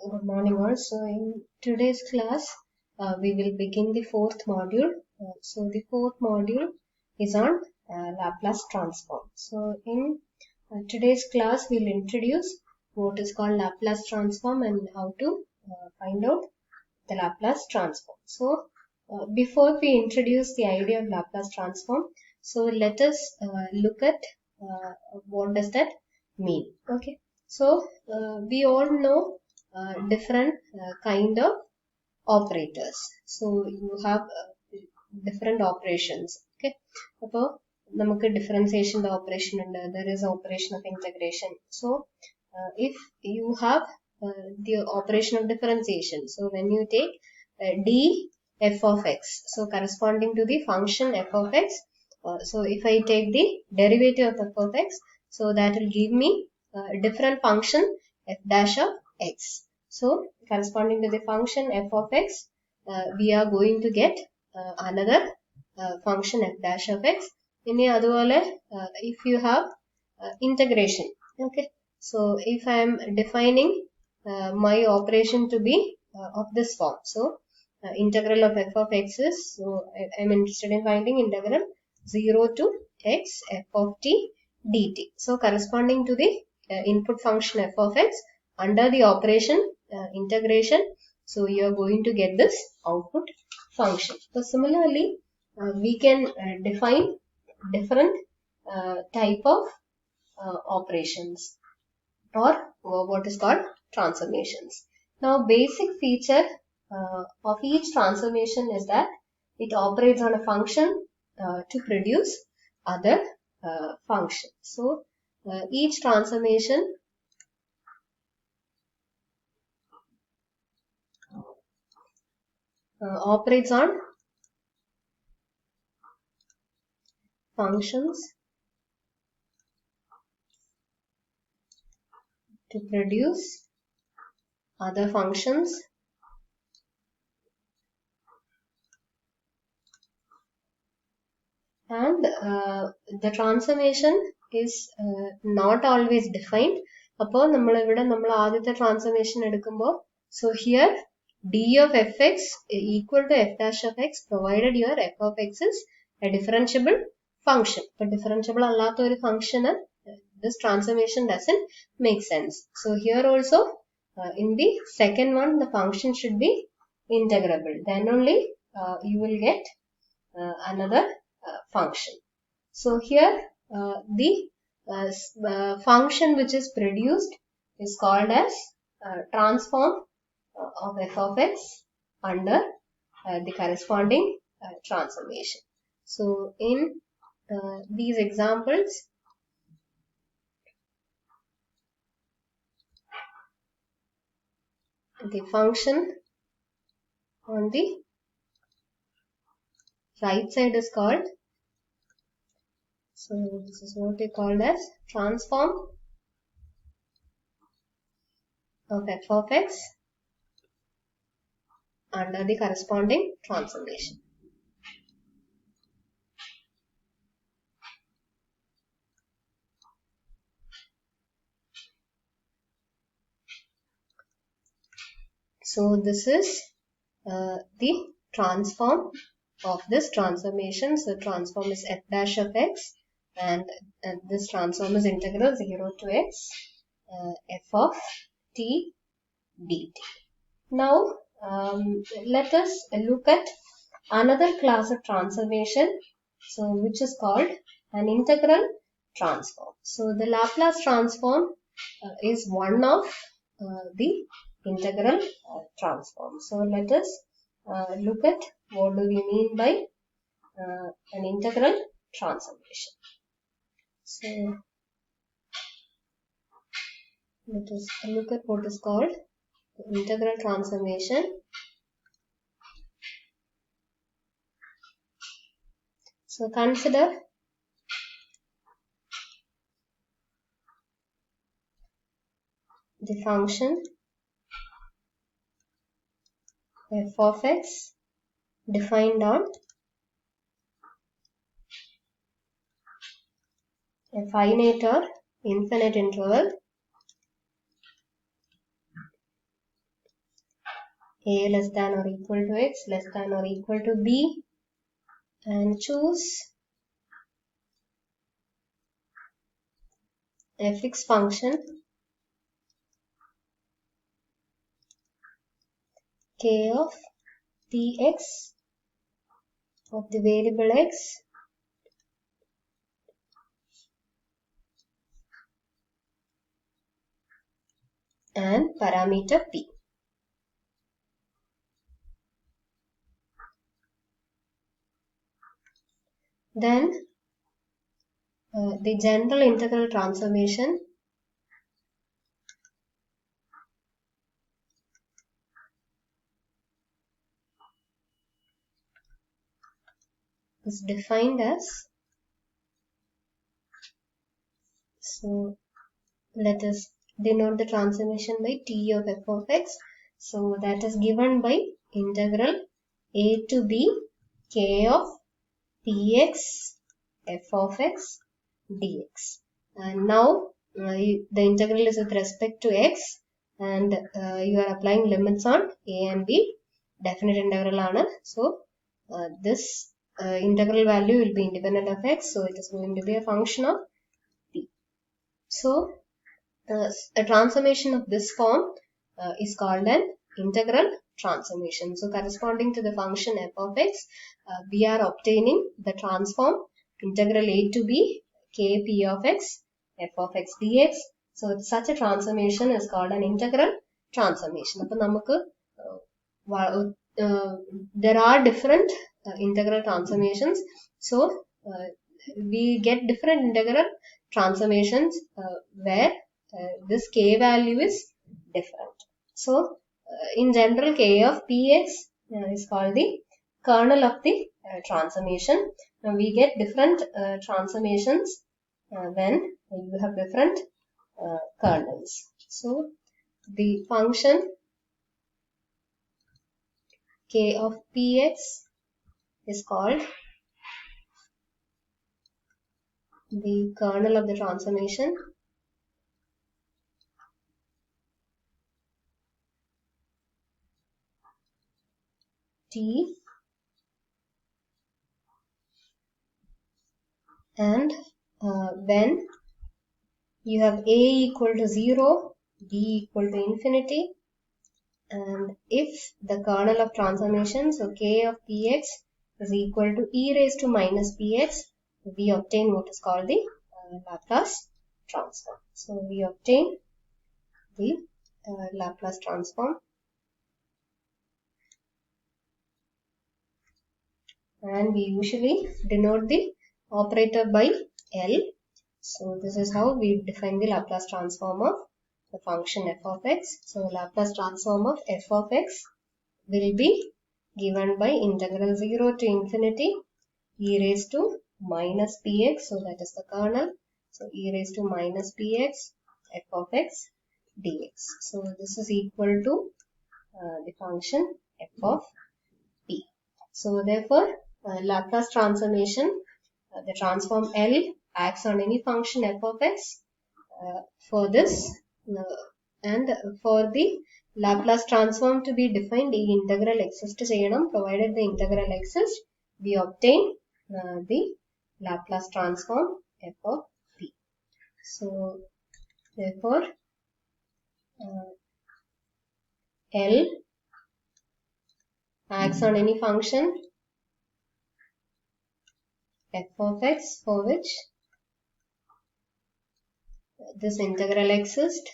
Good morning all. So in today's class, we will begin the fourth module. So the fourth module is on Laplace transform. So in today's class, we'll introduce what is called Laplace transform and how to find out the Laplace transform. So before we introduce the idea of Laplace transform, so let us look at what does that mean. Okay. So we all know different kind of operators. So you have different operations. Okay. അപ്പോൾ നമുക്ക് differentiation operation ഉണ്ട്. There is operation of integration. So if you have the operation of differentiation, so when you take d f of x, so corresponding to the function f of x, so if I take the derivative of f of x, so that will give me a different function f dash of x. So corresponding to the function f of x, we are going to get another function f dash of x. ഇനി അതുപോലെ if you have integration, okay, so if I am defining my operation to be of this form, so integral of f of x is, so I am interested in finding integral 0 to x f of t dt. So corresponding to the input function f of x under the operation integration, so you are going to get this output function. So similarly, we can define different type of operations or what is called transformations. Now basic feature of each transformation is that it operates on a function to produce other functions. So each transformation operates on functions to produce other functions and the transformation is not always defined. അപ്പോൾ നമ്മൾ ആദ്യത്തെ transformation എടുക്കുമ്പോൾ, so here d of fx equal to f dash of x provided your f of x is a differentiable function. But differentiable അല്ലാത്ത ഒരു function, this transformation doesn't make sense. So here also in the second one, the function should be integrable. Then only you will get another function. So here the function which is produced is called as transform of f of x under the corresponding transformation. So in these examples, the function on the right side is called, so this is what we call as transform of f of x under the corresponding transformation. So this is the transform of this transformation. So transform is f dash of x and this transform is integral 0 to x f of t dt. Now let us look at another class of transformation, so which is called an integral transform. So the Laplace transform is one of the integral transform. So let us look at what do we mean by an integral transformation. So let us look at what is called integral transformation. So consider the function f of x defined on a finite or infinite interval a less than or equal to x less than or equal to b, and choose a fixed function k of px of the variable x and parameter p. Then the general integral transformation is defined as, so let us denote the transformation by t of f of x. So that is given by integral a to b k of px f of x dx. And now the integral is with respect to x, and you are applying limits on a and b. Definite integral ആണ്. So this integral value will be independent of x, so it is going to be a function of t. So a transformation of this form is called an integral transformation. So corresponding to the function f of x, we are obtaining the transform integral a to b k p of x f of x dx. So such a transformation is called an integral transformation. There are different integral transformations. So we get different integral transformations where this k value is different. So in general, k of px is called the kernel of the transformation. Now we get different transformations when you have different kernels. So the function k of px is called the kernel of the transformation t, and when you have a equal to 0, b equal to infinity, and if the kernel of transformation, so k of px is equal to e raised to minus px, we obtain what is called the Laplace transform. So we obtain the Laplace transform, and we usually denote the operator by L. So this is how we define the Laplace transform of the function f of x. So Laplace transform of f of x will be given by integral 0 to infinity e raised to minus px, so that is the kernel. So e raised to minus px f of x dx. So this is equal to the function f of p. So therefore Laplace transformation, the transform L acts on any function f of x. For this and for the Laplace transform to be defined, the integral exist cheyanam. Provided the integral exists, we obtain the Laplace transform f of p. So therefore L acts on any function f of x for which this integral exists,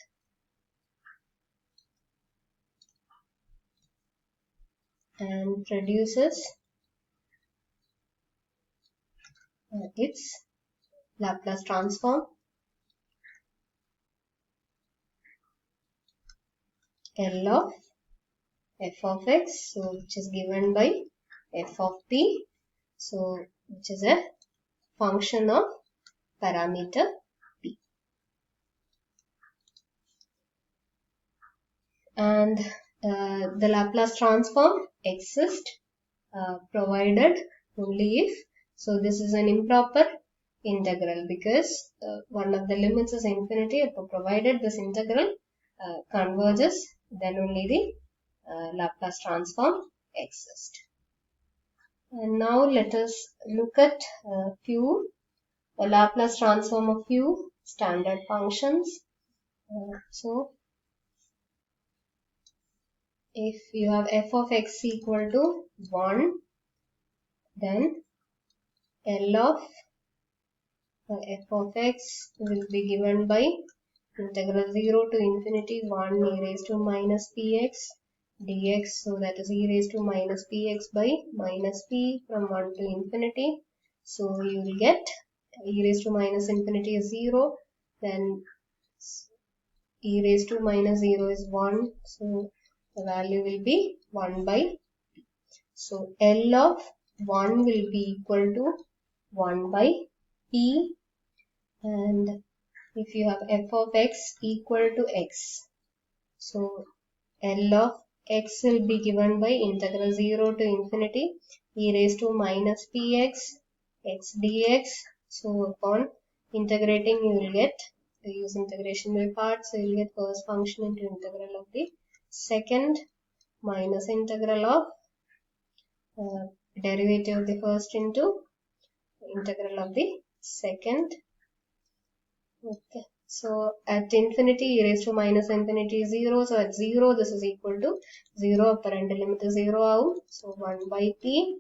and produces its Laplace transform L of f of x, so which is given by f of p, so which is a function of parameter p. And the Laplace transform exists provided only if, so this is an improper integral, because one of the limits is infinity. Provided this integral converges, then only the Laplace transform exist. And now let us look at a Laplace transform of few standard functions. So if you have f of x equal to 1, then L of f of x will be given by integral 0 to infinity 1 e raised to minus px dx. So that is e raised to minus px by minus p from 1 to infinity. So you will get e raised to minus infinity is 0. Then e raised to minus 0 is 1. So the value will be 1 by p. So L of 1 will be equal to 1 by p, and if you have f of x equal to x, so L of x will be given by integral 0 to infinity e raised to minus px x dx. So upon integrating you will get, use integration by parts, so you will get first function into integral of the second minus integral of derivative of the first into integral of the second. Okay, so at infinity e raised to minus infinity is 0, so at 0 this is equal to 0, apparent limit is 0 out, so 1 by p,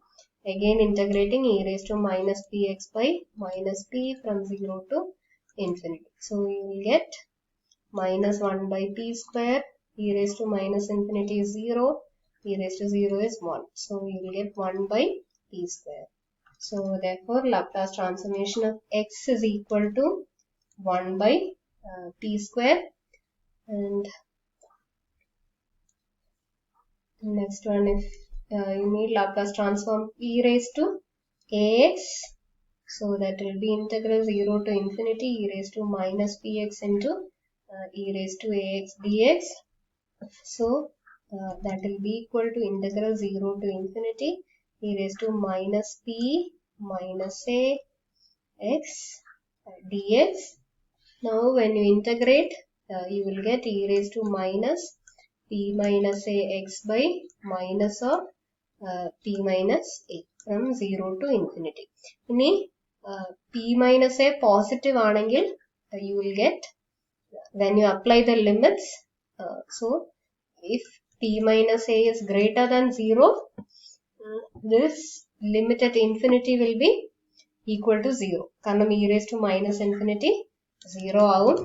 again integrating e raised to minus px by minus p from 0 to infinity. So you will get minus 1 by p square, e raised to minus infinity is 0, e raised to 0 is 1, so you will get 1 by p square. So therefore Laplace transformation of x is equal to 1 by p square. And next one, if you need Laplace transform e raised to ax, so that will be integral 0 to infinity e raised to minus px into e raised to ax dx. So that will be equal to integral 0 to infinity e raised to minus p minus a x dx. Now when you integrate, you will get e raised to minus p minus a x by minus of p minus a from 0 to infinity. Ini p minus a positive anengil, you will get, when you apply the limits, so if p minus a is greater than 0, this limit at infinity will be equal to 0. കാരണം e raised to minus infinity 0 out,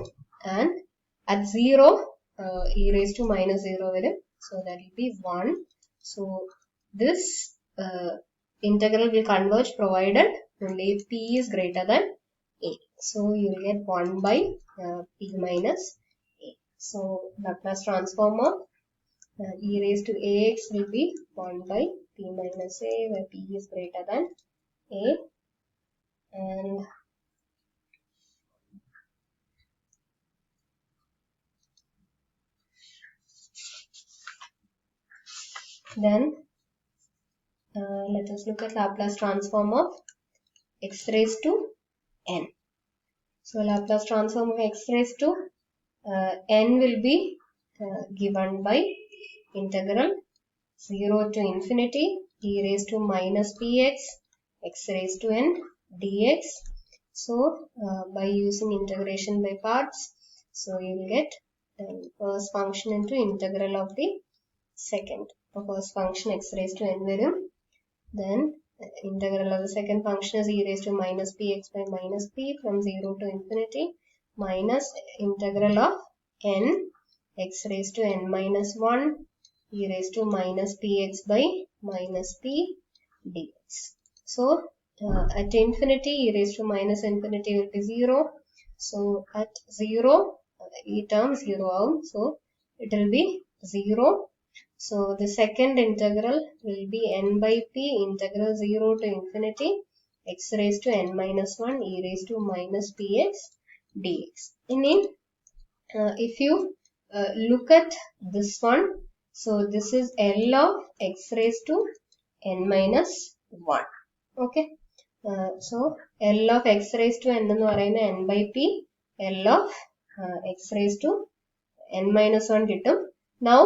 and at 0 e raised to minus 0 varum, so that will be 1. So this integral will converge provided only if p is greater than a. So you will get 1 by p minus a. So Laplace transform of e raised to ax will be 1 by p minus a, where p is greater than a. And then let us look at Laplace transform of x raised to n. So Laplace transform of x raised to n will be given by integral 0 to infinity e raised to minus px x raised to n dx. So by using integration by parts, so you will get first function into integral of the second. First function x raised to n varum, then integral of the second function is e raised to minus px by minus p from 0 to infinity minus integral of n x raised to n minus 1 e raised to minus px by minus p dx. So at infinity e raised to minus infinity will be 0. So at 0 e term 0 out, so it will be 0. So the second integral will be n by p integral 0 to infinity x raised to n minus 1 e raised to minus px dx. If you look at this one, so this is L of x raised to n minus 1. Okay. So L of x raised to n ennu parayna n by p, L of x raised to n minus 1 kittum. Now